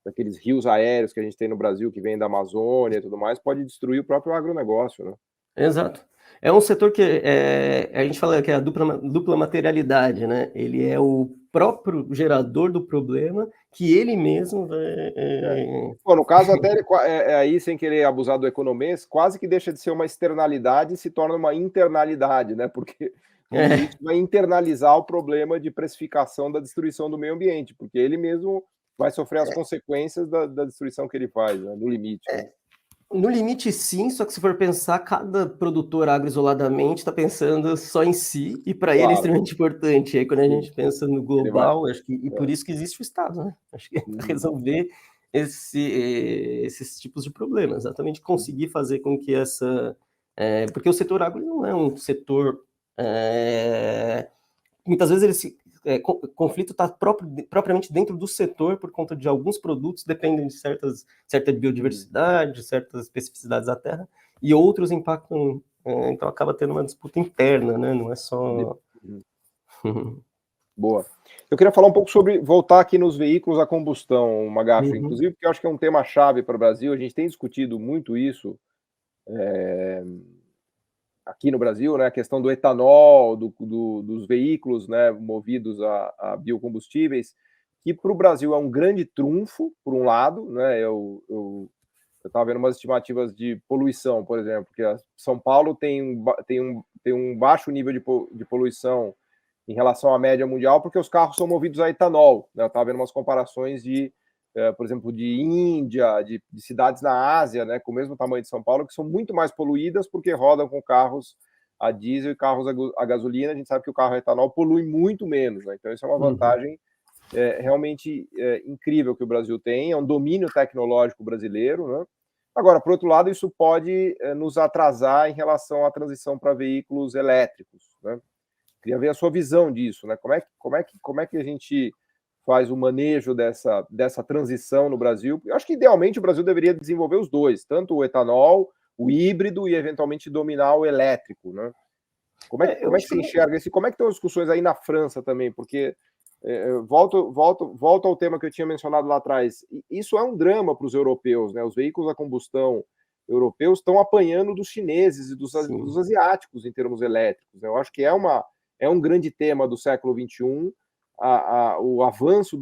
daqueles rios aéreos que a gente tem no Brasil, que vem da Amazônia e tudo mais, pode destruir o próprio agronegócio, né? Exato. É um setor que a gente fala que é a dupla materialidade, né? Ele é o próprio gerador do problema que ele mesmo vai... No caso, até ele, aí, sem querer abusar do economês, quase que deixa de ser uma externalidade e se torna uma internalidade, né? Porque no limite vai internalizar o problema de precificação da destruição do meio ambiente, porque ele mesmo vai sofrer as consequências da destruição que ele faz, né? No limite. Né? No limite, sim, só que se for pensar, cada produtor agro isoladamente está pensando só em si, e para ele é extremamente importante. E aí, quando a gente pensa no global, acho que, e por isso que existe o Estado, né? Acho que para resolver esses tipos de problemas, exatamente conseguir fazer com que Porque o setor agro não é um setor... muitas vezes conflito está propriamente dentro do setor por conta de alguns produtos dependem de certa biodiversidade, certas especificidades da terra, e outros impactam, então acaba tendo uma disputa interna, né? Não é só... Boa. Eu queria falar um pouco voltar aqui nos veículos a combustão, Magacho, inclusive, porque eu acho que é um tema-chave para o Brasil, a gente tem discutido muito isso aqui no Brasil, né, a questão do etanol, dos veículos, né, movidos a biocombustíveis, que para o Brasil é um grande trunfo, por um lado, né, eu estava vendo umas estimativas de poluição, por exemplo, que São Paulo tem um baixo nível de poluição em relação à média mundial, porque os carros são movidos a etanol, né, eu estava vendo umas comparações por exemplo, de Índia, de cidades na Ásia, né, com o mesmo tamanho de São Paulo, que são muito mais poluídas porque rodam com carros a diesel e carros a gasolina. A gente sabe que o carro a etanol polui muito menos, né? Então isso é uma vantagem realmente incrível que o Brasil tem, é um domínio tecnológico brasileiro, né? Agora, por outro lado, isso pode nos atrasar em relação à transição para veículos elétricos, né? Queria ver a sua visão disso, né? Como é que a gente faz o manejo dessa transição no Brasil? Eu acho que, idealmente, o Brasil deveria desenvolver os dois, tanto o etanol, o híbrido e, eventualmente, dominar o elétrico, né? Como é que você enxerga isso? Como é que estão as discussões aí na França também? Porque, volto ao tema que eu tinha mencionado lá atrás, isso é um drama para os europeus, né? Os veículos a combustão europeus estão apanhando dos chineses e dos asiáticos em termos elétricos, né? Eu acho que é um grande tema do século XXI, o avanço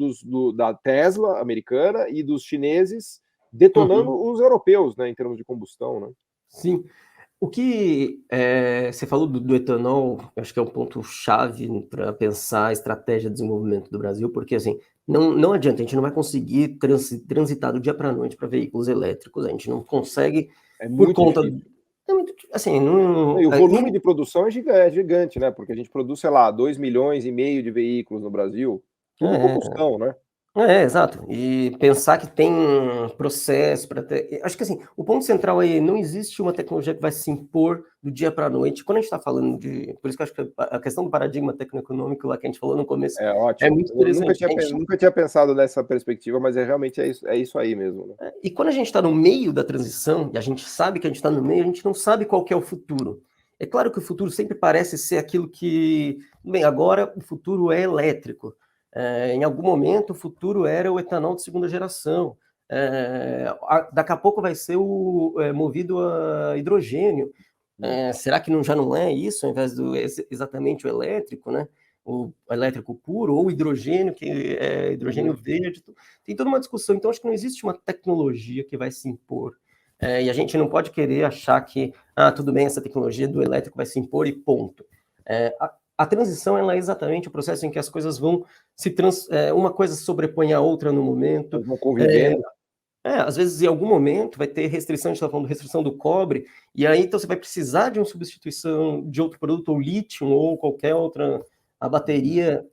da Tesla americana e dos chineses detonando os europeus, né, em termos de combustão, né? Sim. O que você falou do etanol, acho que é um ponto-chave para pensar a estratégia de desenvolvimento do Brasil, porque assim, não adianta, a gente não vai conseguir transitar do dia para a noite para veículos elétricos, a gente não consegue por conta... Difícil. Assim, E o volume de produção é gigante, né? Porque a gente produz, sei lá, 2,5 milhões de veículos no Brasil, tudo combustão, né? Exato. E pensar que tem um processo para ter... Acho que assim, o ponto central aí, não existe uma tecnologia que vai se impor do dia para a noite. Quando a gente está falando de... Por isso que eu acho que a questão do paradigma tecnoeconômico lá que a gente falou no começo é ótimo. muito Eu interessante. nunca tinha pensado nessa perspectiva, mas realmente é isso aí mesmo, né? E quando a gente está no meio da transição, e a gente sabe que a gente está no meio, a gente não sabe qual que é o futuro. É claro que o futuro sempre parece ser aquilo que... Bem, agora o futuro é elétrico. Em algum momento o futuro era o etanol de segunda geração. Daqui a pouco vai ser movido a hidrogênio. Será que já não é isso, ao invés do exatamente o elétrico, né? O elétrico puro, ou hidrogênio, que é hidrogênio verde? Tem toda uma discussão. Então, acho que não existe uma tecnologia que vai se impor. E a gente não pode querer achar que, tudo bem, essa tecnologia do elétrico vai se impor e ponto. A transição ela é exatamente o processo em que as coisas vão uma coisa sobrepõe a outra no momento. Vão convivendo. Às vezes, em algum momento, vai ter restrição, a gente está falando de restrição do cobre, e aí então você vai precisar de uma substituição de outro produto, ou lítio, ou qualquer outra... A bateria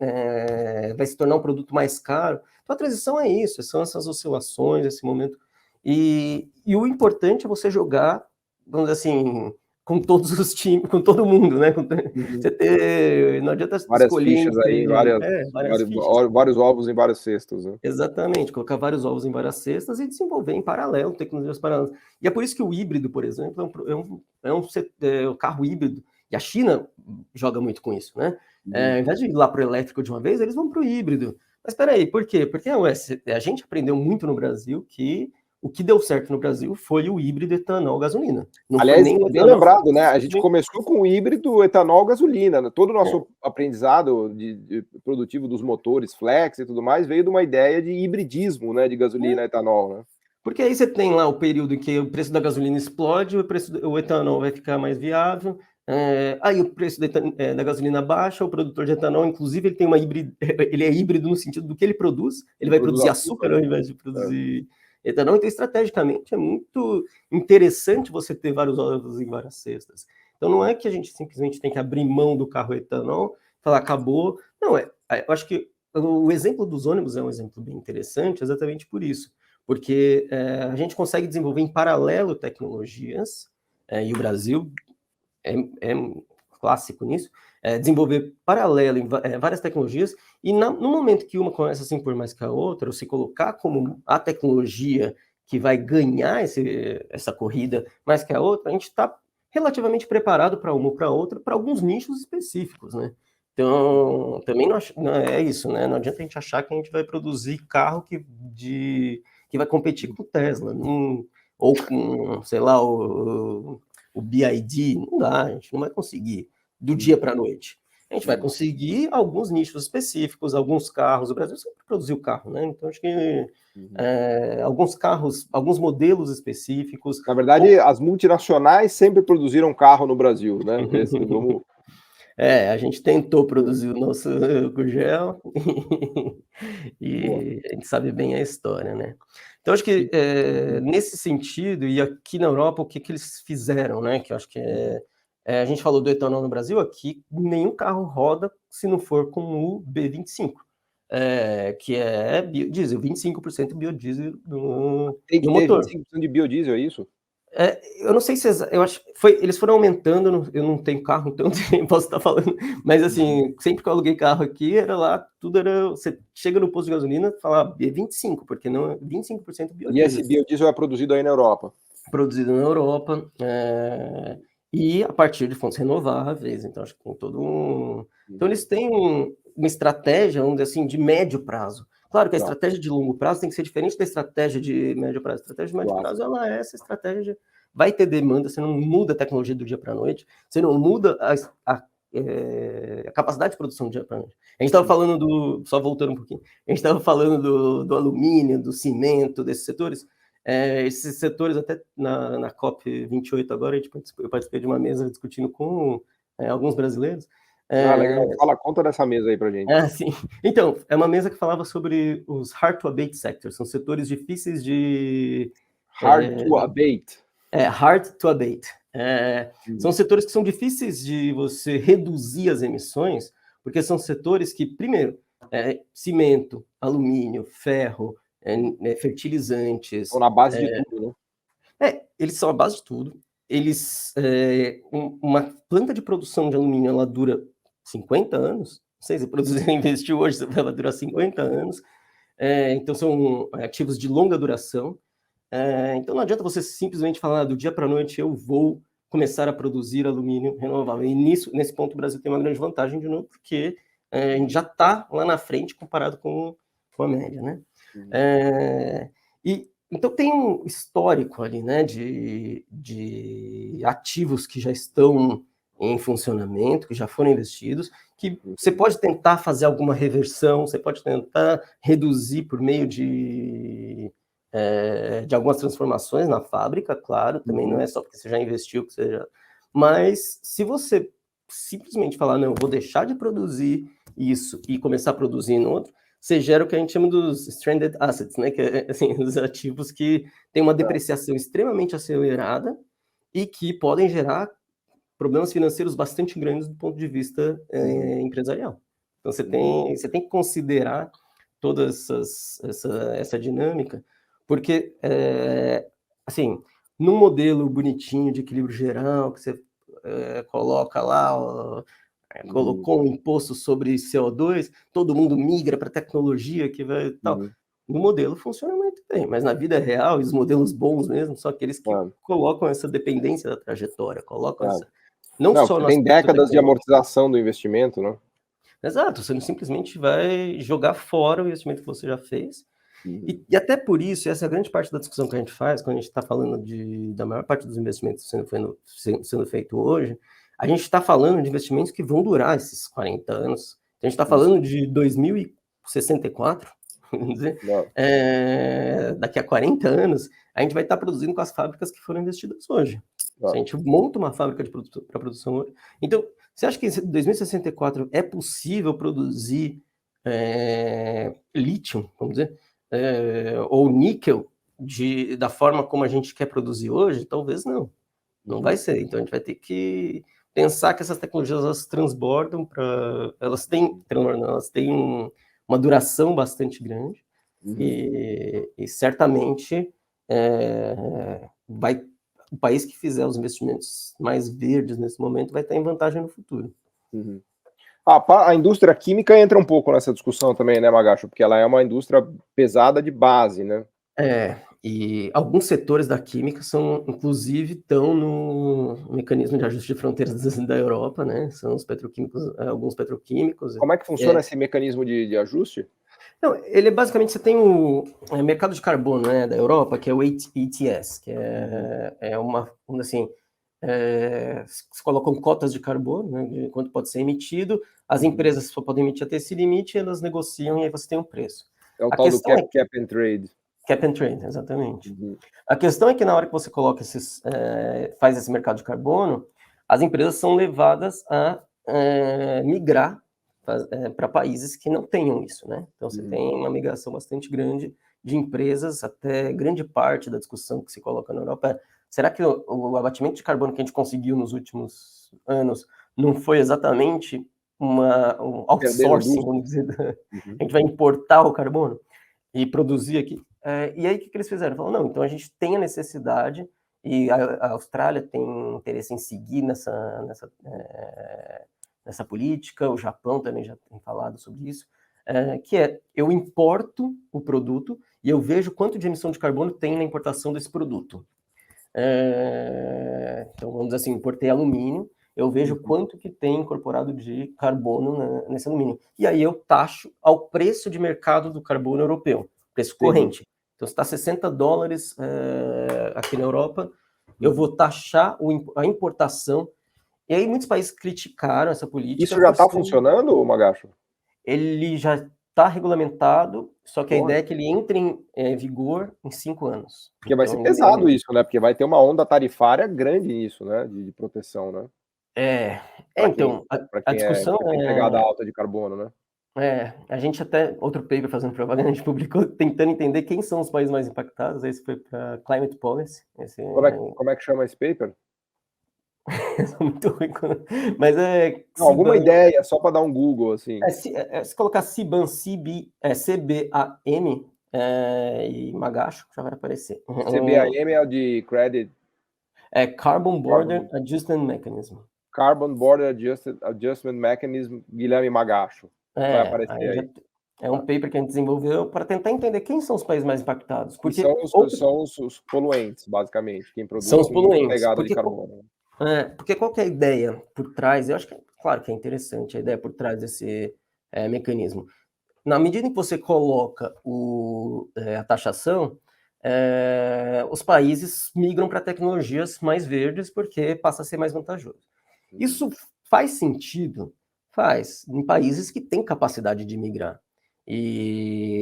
vai se tornar um produto mais caro. Então, a transição é isso, são essas oscilações, esse momento. E o importante é você jogar, vamos dizer assim, com todos os times, com todo mundo, né? Você não adianta várias escolher fichas aí, várias fichas. vários ovos em vários cestos, né? Exatamente, colocar vários ovos em várias cestas e desenvolver em paralelo, tecnologias paralelas. E é por isso que o híbrido, por exemplo, é um carro híbrido, e a China joga muito com isso, né? Ao invés de ir lá para o elétrico de uma vez, eles vão para o híbrido. Mas espera aí, por quê? Porque a gente aprendeu muito no Brasil que o que deu certo no Brasil foi o híbrido etanol gasolina. Não Aliás, foi nem bem lembrado, né? A gente começou com o híbrido etanol gasolina, né? Todo o nosso aprendizado produtivo dos motores flex e tudo mais veio de uma ideia de hibridismo, né? De gasolina e etanol, né? Porque aí você tem lá o período em que o preço da gasolina explode, o etanol vai ficar mais viável, aí o preço da gasolina baixa, o produtor de etanol, inclusive, ele tem ele é híbrido no sentido do que ele produz, ele vai produzir açúcar ao invés de produzir etanol, então estrategicamente é muito interessante você ter vários ovos em várias cestas. Então não é que a gente simplesmente tem que abrir mão do carro etanol, falar acabou, não, eu acho que o exemplo dos ônibus é um exemplo bem interessante, exatamente por isso, porque a gente consegue desenvolver em paralelo tecnologias, e o Brasil é clássico nisso, desenvolver paralelo em várias tecnologias, e no momento que uma começa a se impor mais que a outra, ou se colocar como a tecnologia que vai ganhar essa corrida mais que a outra, a gente está relativamente preparado para uma ou para outra, para alguns nichos específicos, né? Então, também não é isso, né? Não adianta a gente achar que a gente vai produzir carro que vai competir com o Tesla, ou com, sei lá, o BYD, não dá, a gente não vai conseguir do dia para a noite. A gente vai conseguir alguns nichos específicos, alguns carros. O Brasil sempre produziu carro, né? Então, acho que alguns carros, alguns modelos específicos. Na verdade, as multinacionais sempre produziram carro no Brasil, né? Vamos... A gente tentou produzir o nosso Gurgel e a gente sabe bem a história, né? Então, acho que nesse sentido, e aqui na Europa, o que eles fizeram, né? Que eu acho que a gente falou do etanol no Brasil, aqui nenhum carro roda se não for com o B25, que é biodiesel, 25% biodiesel no Tem que ter motor. 25% de biodiesel, é isso? Eu não sei se eu acho que eles foram aumentando, eu não tenho carro, então eu posso estar falando, mas assim, sempre que eu aluguei carro aqui, era lá, tudo era, você chega no posto de gasolina e fala B25, porque não é 25% biodiesel. E esse biodiesel é produzido aí na Europa? Produzido na Europa, e a partir de fontes renováveis, então acho que tem todo um... Então eles têm uma estratégia, vamos dizer assim, de médio prazo. Claro que a estratégia de longo prazo tem que ser diferente da estratégia de médio prazo. A estratégia de médio prazo, ela é essa estratégia, vai ter demanda, você não muda a tecnologia do dia para a noite, você não muda a capacidade de produção do dia para a noite. A gente estava falando só voltando um pouquinho, a gente estava falando do alumínio, do cimento, desses setores. Esses setores, até na COP28 agora, eu participei de uma mesa discutindo com alguns brasileiros. Legal. Conta dessa mesa aí pra gente. Sim. Então, é uma mesa que falava sobre os hard to abate sectors, são setores difíceis de... Hard to abate. Hard to abate. São setores que são difíceis de você reduzir as emissões, porque são setores que, primeiro, cimento, alumínio, ferro, fertilizantes... São na base de tudo, né? Eles são a base de tudo. Uma planta de produção de alumínio, ela dura 50 anos. Não sei se produzir investiu hoje, ela dura 50 anos. Então, são ativos de longa duração. Então, não adianta você simplesmente falar do dia para a noite, eu vou começar a produzir alumínio renovável. E nesse ponto, o Brasil tem uma grande vantagem, de novo, porque a gente já está lá na frente comparado com a média, né? Então, tem um histórico ali, né, de ativos que já estão em funcionamento, que já foram investidos, que você pode tentar fazer alguma reversão, você pode tentar reduzir por meio de algumas transformações na fábrica, claro, também não é só porque você já investiu, que você já... Mas se você simplesmente falar, não, eu vou deixar de produzir isso e começar a produzir em outro, você gera o que a gente chama dos stranded assets, né? Que é assim, os ativos que têm uma depreciação extremamente acelerada e que podem gerar problemas financeiros bastante grandes do ponto de vista empresarial. Então, você tem que considerar toda essa dinâmica, porque, assim, num modelo bonitinho de equilíbrio geral, que você coloca lá... colocou um imposto sobre CO2, todo mundo migra para tecnologia que vai tal. No modelo funciona muito bem, mas na vida real, os modelos bons mesmo, são aqueles que colocam essa dependência da trajetória, colocam essa... Não, só no tem décadas de amortização do investimento, né? Exato, você não simplesmente vai jogar fora o investimento que você já fez. E até por isso, essa é a grande parte da discussão que a gente faz, quando a gente está falando da maior parte dos investimentos sendo feito hoje, a gente está falando de investimentos que vão durar esses 40 anos. A gente está falando de 2064, vamos dizer, daqui a 40 anos, a gente vai estar produzindo com as fábricas que foram investidas hoje. Se a gente monta uma fábrica para produção hoje... Então, você acha que em 2064 é possível produzir lítio, vamos dizer, ou níquel da forma como a gente quer produzir hoje? Talvez não. Não vai ser. Então, a gente vai ter que pensar que essas tecnologias, elas transbordam elas têm uma duração bastante grande e certamente o país que fizer os investimentos mais verdes nesse momento vai estar em vantagem no futuro. Uhum. A indústria química entra um pouco nessa discussão também, né, Magacho? Porque ela é uma indústria pesada de base, né? E alguns setores da química são, inclusive, estão no mecanismo de ajuste de fronteiras da Europa, né? São os petroquímicos, alguns petroquímicos. Como é que funciona esse mecanismo de ajuste? Não, ele é basicamente, você tem o mercado de carbono, né, da Europa, que é o ETS, que é uma, assim, se colocam cotas de carbono, né, de quanto pode ser emitido, as empresas só podem emitir até esse limite, elas negociam e aí você tem um preço. É o tal do cap and trade. Cap and trade, exatamente. A questão é que na hora que você coloca faz esse mercado de carbono, as empresas são levadas a migrar para países que não tenham isso, né? Então você tem uma migração bastante grande de empresas, até grande parte da discussão que se coloca na Europa será que o abatimento de carbono que a gente conseguiu nos últimos anos não foi exatamente um outsourcing, vamos dizer, a gente vai importar o carbono e produzir aqui? E aí o que eles fizeram? Falaram, não, então a gente tem a necessidade, e a Austrália tem interesse em seguir nessa política, o Japão também já tem falado sobre isso, que eu importo o produto e eu vejo quanto de emissão de carbono tem na importação desse produto. Então, vamos dizer assim, importei alumínio, eu vejo quanto que tem incorporado de carbono nesse alumínio. E aí eu taxo ao preço de mercado do carbono europeu, preço corrente. Então, se está $60 aqui na Europa, eu vou taxar a importação. E aí muitos países criticaram essa política. Isso já está funcionando, Magacho? Ele já está regulamentado, só que a ideia é que ele entre em vigor em 5 anos. Porque vai ser pesado isso, né? Porque vai ter uma onda tarifária grande nisso, né? De proteção, né? Então, a discussão é pegada alta de carbono, né? A gente até, outro paper fazendo propaganda, a gente publicou tentando entender quem são os países mais impactados, esse foi para Climate Policy. Como é que chama esse paper? Muito ruim, mas alguma ideia, só para dar um Google, assim. Se colocar CBAM, CBAM e Magacho, já vai aparecer. CBAM é o de Credit... Carbon Border Adjustment Mechanism. Carbon Border Adjustment Mechanism, Guilherme Magacho. Vai aparecer aí. É um paper que a gente desenvolveu para tentar entender quem são os países mais impactados. Porque são os poluentes, basicamente, quem produz são os poluentes, pegada de carbono. Porque qual que é a ideia por trás? Eu acho que, claro que é interessante a ideia por trás desse mecanismo. Na medida em que você coloca a taxação, os países migram para tecnologias mais verdes porque passa a ser mais vantajoso. Isso faz sentido? Faz, em países que têm capacidade de migrar.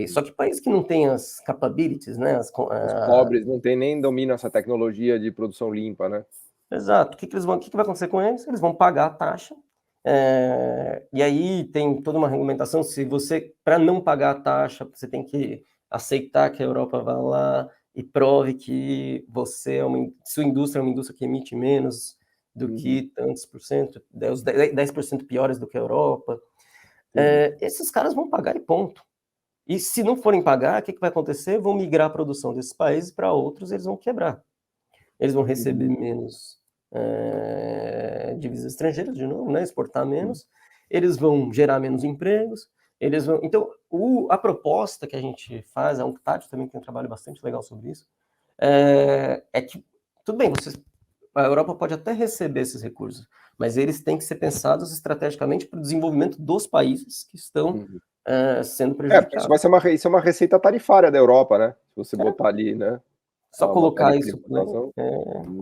Só que países que não têm as capabilities, né? Os pobres não têm nem domínio essa tecnologia de produção limpa, né? Exato. O que vai acontecer com eles? Eles vão pagar a taxa. E aí tem toda uma regulamentação. Se você, para não pagar a taxa, você tem que aceitar que a Europa vá lá e prove que sua indústria é uma indústria que emite menos do que tantos por cento, os 10% piores do que a Europa. Esses caras vão pagar e ponto. E se não forem pagar, o que vai acontecer? Vão migrar a produção desses países para outros, eles vão quebrar. Eles vão receber menos divisas estrangeiras, de novo, né? Exportar menos. Eles vão gerar menos empregos. Então, a proposta que a gente faz, a UNCTAD também tem um trabalho bastante legal sobre isso, é que, tudo bem, a Europa pode até receber esses recursos, mas eles têm que ser pensados estrategicamente para o desenvolvimento dos países que estão sendo prejudicados. Porque isso é uma receita tarifária da Europa, né? Se você botar ali, né? Só colocar isso, né?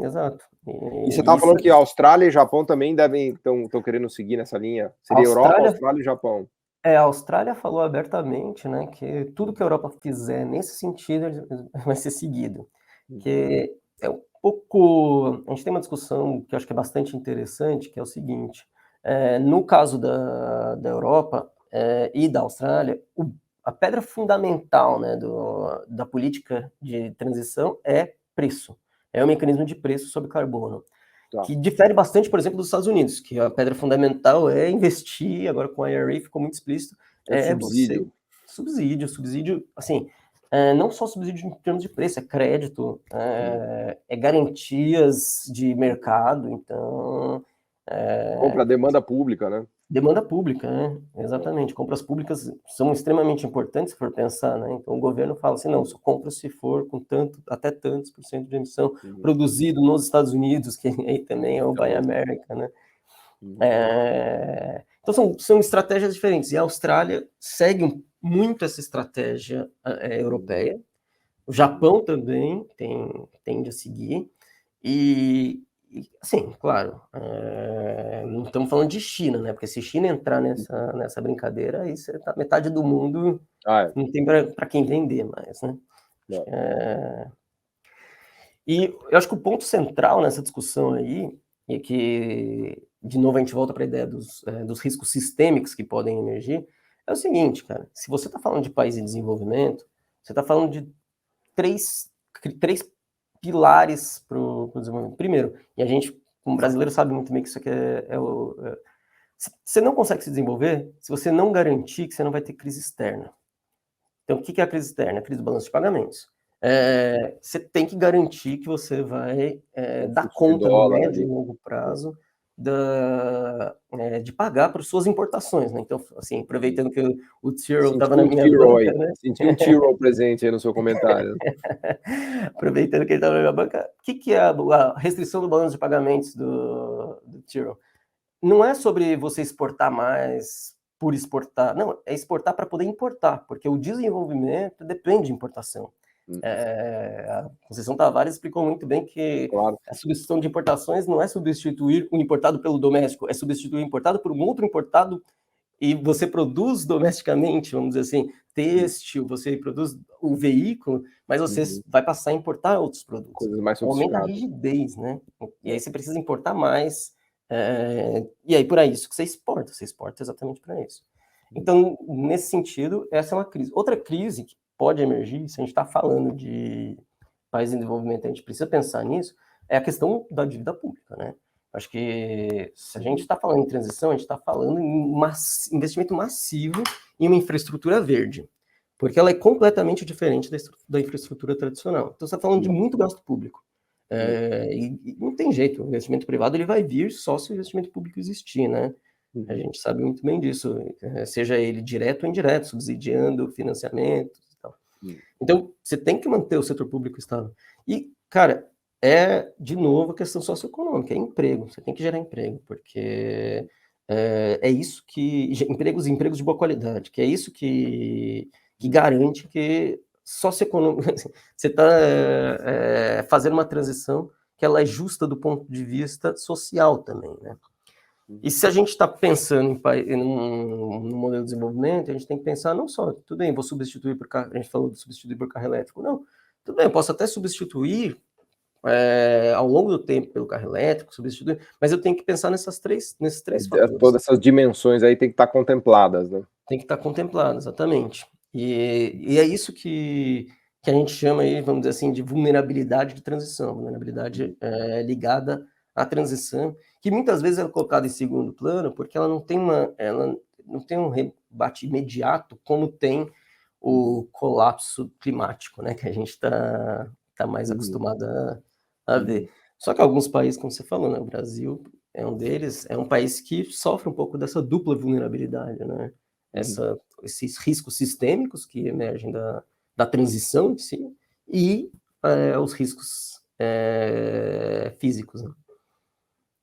Exato. E você estava falando que a Austrália e Japão também estão querendo seguir nessa linha. Seria Europa, Austrália e Japão. A Austrália falou abertamente, né, que tudo que a Europa fizer nesse sentido vai ser seguido. Que é um pouco... A gente tem uma discussão que eu acho que é bastante interessante, que é o seguinte. No caso da Europa e da Austrália, a pedra fundamental, né, da política de transição é preço. É o mecanismo de preço sobre carbono. Que difere bastante, por exemplo, dos Estados Unidos, que a pedra fundamental é investir, agora com a IRA ficou muito explícito. Subsídio. Subsídio, assim, não só subsídio em termos de preço, é crédito, é garantias de mercado, então... Compra a demanda pública, né? Demanda pública, né? Exatamente. Compras públicas são extremamente importantes, se for pensar, né? Então, o governo fala assim, não, só compra se for com até tantos por cento de emissão, produzido nos Estados Unidos, que aí também é o Buy America, né? Então, são estratégias diferentes. E a Austrália segue muito essa estratégia europeia. O Japão também tende a seguir. E assim, claro, não estamos falando de China, né? Porque se China entrar nessa brincadeira, aí metade do mundo não tem para quem vender mais, né? E eu acho que o ponto central nessa discussão aí, e que, de novo, a gente volta para a ideia dos riscos sistêmicos que podem emergir, é o seguinte, cara, se você está falando de país em desenvolvimento, você está falando de três pilares para o desenvolvimento. Primeiro, e a gente, como brasileiro, sabe muito bem que isso aqui você não consegue se desenvolver se você não garantir que você não vai ter crise externa. Então, o que é a crise externa? A crise do balanço de pagamentos. Você tem que garantir que você vai dar conta no médio e longo prazo de pagar para suas importações, né? Então, assim, aproveitando que o Tyrrell estava na minha banca, né? Senti um Tyrrell presente aí no seu comentário. Aproveitando que ele estava na minha banca, o que é a restrição do balanço de pagamentos do Tyrrell? Não é sobre você exportar mais por exportar, não, é exportar para poder importar, porque o desenvolvimento depende de importação. A Conceição Tavares explicou muito bem que a substituição de importações não é substituir o importado pelo doméstico, é substituir o importado por um outro importado e você produz domesticamente, vamos dizer assim, têxtil, você produz o veículo, mas você vai passar a importar outros produtos. Coisas mais aumenta a rigidez, né? E aí você precisa importar mais, e aí por aí, isso que você exporta exatamente para isso. Então, nesse sentido, essa é uma crise. Outra crise que pode emergir, se a gente está falando de país em desenvolvimento, a gente precisa pensar nisso, é a questão da dívida pública, né? Acho que se a gente está falando em transição, a gente está falando em investimento massivo em uma infraestrutura verde, porque ela é completamente diferente da infraestrutura tradicional. Então, você está falando de muito gasto público. E não tem jeito, o investimento privado ele vai vir só se o investimento público existir, né? A gente sabe muito bem disso, seja ele direto ou indireto, subsidiando financiamento e tal. Então, você tem que manter o setor público estável. E, cara, de novo, a questão socioeconômica, é emprego, você tem que gerar emprego, porque é isso que... Empregos de boa qualidade, que é isso que garante que socioeconomicamente você está fazendo uma transição que ela é justa do ponto de vista social também, né? E se a gente está pensando num modelo de desenvolvimento, a gente tem que pensar não só, tudo bem, vou substituir por carro, a gente falou de substituir por carro elétrico, não, tudo bem, eu posso até substituir ao longo do tempo pelo carro elétrico, substituir, mas eu tenho que pensar nesses três fatores. Todas essas dimensões aí tem que estar contempladas, né? Tem que estar contemplado, exatamente. E é isso que a gente chama aí, vamos dizer assim, de vulnerabilidade de transição, vulnerabilidade ligada à transição, que muitas vezes é colocada em segundo plano, porque ela não tem um rebate imediato como tem o colapso climático, né, que a gente está mais acostumado a ver. Só que alguns países, como você falou, né, o Brasil é um deles, é um país que sofre um pouco dessa dupla vulnerabilidade, né? Esses riscos sistêmicos que emergem da transição em si e os riscos físicos, né?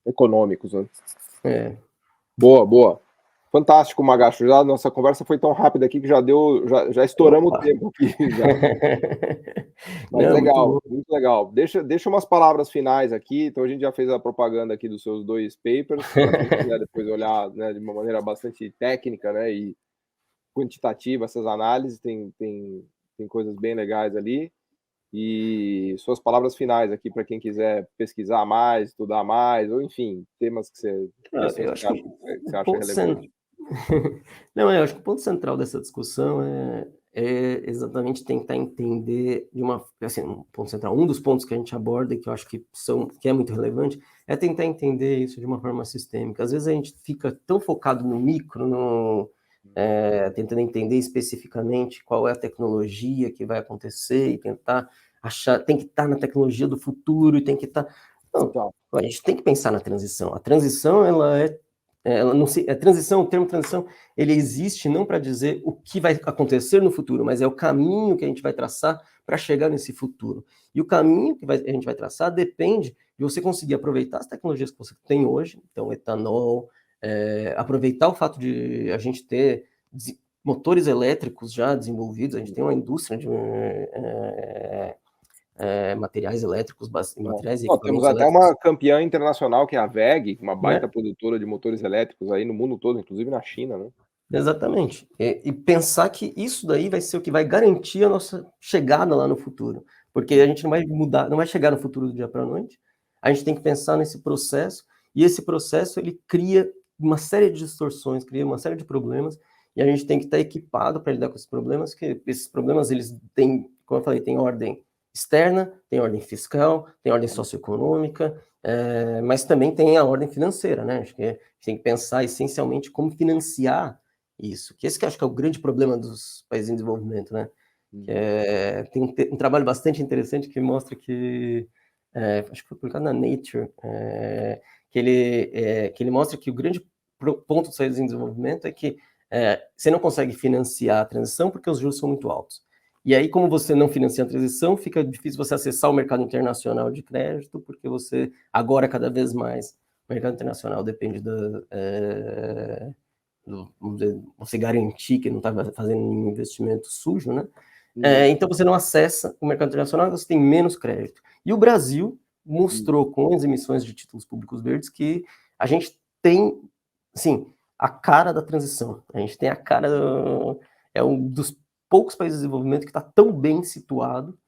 Econômicos, né? Boa. Fantástico, Magacho. Já a nossa conversa foi tão rápida aqui que já estouramos o tempo aqui. Já. Mas legal, muito legal. Deixa umas palavras finais aqui. Então a gente já fez a propaganda aqui dos seus 2 papers. Para quem quiser depois olhar, né, de uma maneira bastante técnica, né, e quantitativa essas análises, tem coisas bem legais ali. E suas palavras finais aqui para quem quiser pesquisar mais, estudar mais, ou enfim, temas que você acha relevante. Não, eu acho que o ponto central dessa discussão é exatamente tentar entender assim, um dos pontos que a gente aborda e que eu acho que é muito relevante é tentar entender isso de uma forma sistêmica. Às vezes a gente fica tão focado no micro, tentando entender especificamente qual é a tecnologia que vai acontecer e tentar achar, tem que estar na tecnologia do futuro e tem que estar... Não, a gente tem que pensar na transição. A transição, ela não se, a transição, o termo transição, ele existe não para dizer o que vai acontecer no futuro, mas é o caminho que a gente vai traçar para chegar nesse futuro. E o caminho que a gente vai traçar depende de você conseguir aproveitar as tecnologias que você tem hoje, então etanol, aproveitar o fato de a gente ter motores elétricos já desenvolvidos, a gente tem uma indústria de materiais elétricos, materiais e equipamentos temos até elétricos. uma campeã internacional, que é a WEG, uma baita produtora de motores elétricos aí no mundo todo, inclusive na China, né? Exatamente. E pensar que isso daí vai ser o que vai garantir a nossa chegada lá no futuro. Porque a gente não vai mudar, não vai chegar no futuro do dia para a noite. A gente tem que pensar nesse processo, e esse processo ele cria uma série de distorções, cria uma série de problemas, e a gente tem que estar equipado para lidar com esses problemas, que esses problemas eles têm, como eu falei, tem ordem externa, tem ordem fiscal, tem ordem socioeconômica, mas também tem a ordem financeira, né? Acho que a gente tem que pensar essencialmente como financiar isso, que esse que eu acho que é o grande problema dos países em desenvolvimento, né? Tem um trabalho bastante interessante que mostra que, acho que foi publicado na Nature, que ele mostra que o grande ponto dos países em desenvolvimento é que você não consegue financiar a transição porque os juros são muito altos. E aí, como você não financia a transição, fica difícil você acessar o mercado internacional de crédito, porque você, agora, cada vez mais, o mercado internacional depende vamos dizer, você garantir que não está fazendo nenhum investimento sujo, né? Então você não acessa o mercado internacional, você tem menos crédito. E o Brasil mostrou com as emissões de títulos públicos verdes que a gente tem, assim, a cara da transição. A gente tem a cara, é um dos poucos países de desenvolvimento que está tão bem situado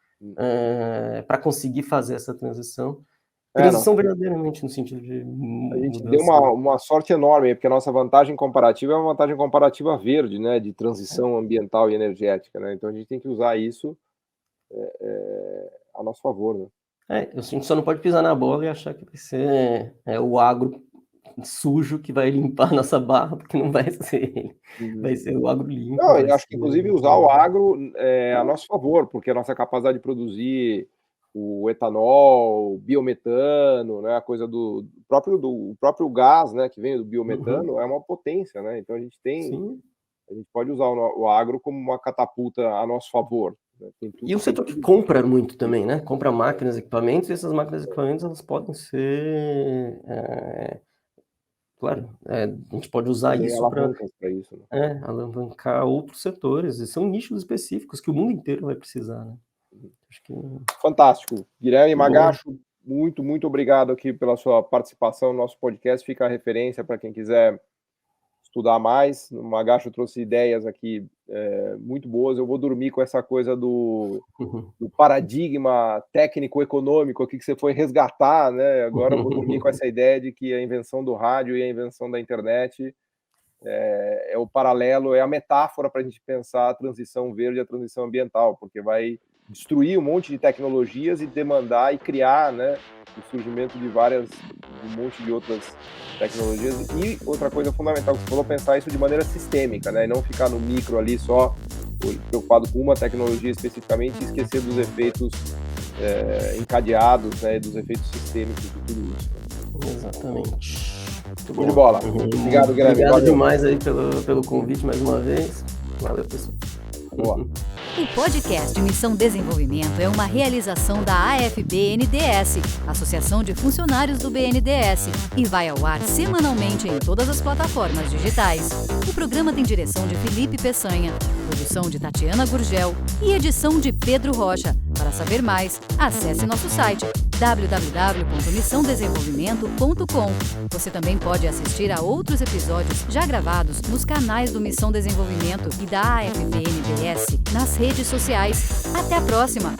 para conseguir fazer essa transição. Transição verdadeiramente no sentido de a gente deu uma sorte enorme, porque a nossa vantagem comparativa é uma vantagem comparativa verde, né, de transição ambiental e energética, né? Então a gente tem que usar isso a nosso favor, né? A gente só não pode pisar na bola e achar que vai ser o agro sujo que vai limpar a nossa barra, porque não vai ser ele. Vai ser o agro limpo. Não, eu acho que inclusive usar o agro a nosso favor, porque a nossa capacidade de produzir o etanol, o biometano, né, a coisa do próprio gás, né, que vem do biometano, é uma potência, né? Então a gente pode usar o agro como uma catapulta a nosso favor. Né? E o setor que compra muito também, né? Compra máquinas, equipamentos, e essas máquinas e equipamentos elas podem ser, claro, a gente pode usar isso para isso, né? alavancar outros setores, e são nichos específicos que o mundo inteiro vai precisar, né? Acho que... Fantástico. Guilherme Magacho, muito, muito obrigado aqui pela sua participação no nosso podcast. Fica a referência para quem quiser estudar mais. O Magacho trouxe ideias aqui muito boas. Eu vou dormir com essa coisa do paradigma técnico-econômico aqui que você foi resgatar, né? Agora eu vou dormir com essa ideia de que a invenção do rádio e a invenção da internet é o paralelo, é a metáfora para a gente pensar a transição verde e a transição ambiental, porque vai destruir um monte de tecnologias e demandar e criar, né, o surgimento de um monte de outras tecnologias. E outra coisa fundamental que você falou, pensar isso de maneira sistêmica, né, e não ficar no micro ali só preocupado com uma tecnologia especificamente e esquecer dos efeitos encadeados, né, dos efeitos sistêmicos de tudo isso. Exatamente. Muito de bola. Obrigado, Guilherme. Obrigado demais aí pelo convite mais uma vez. Valeu, pessoal. Boa. O podcast Missão Desenvolvimento é uma realização da AFB-NDS, Associação de Funcionários do BNDES, e vai ao ar semanalmente em todas as plataformas digitais. O programa tem direção de Felipe Peçanha, produção de Tatiana Gurgel e edição de Pedro Rocha. Para saber mais, acesse nosso site www.missãodesenvolvimento.com. Você também pode assistir a outros episódios já gravados nos canais do Missão Desenvolvimento e da AFB-NDS nas redes sociais. Até a próxima!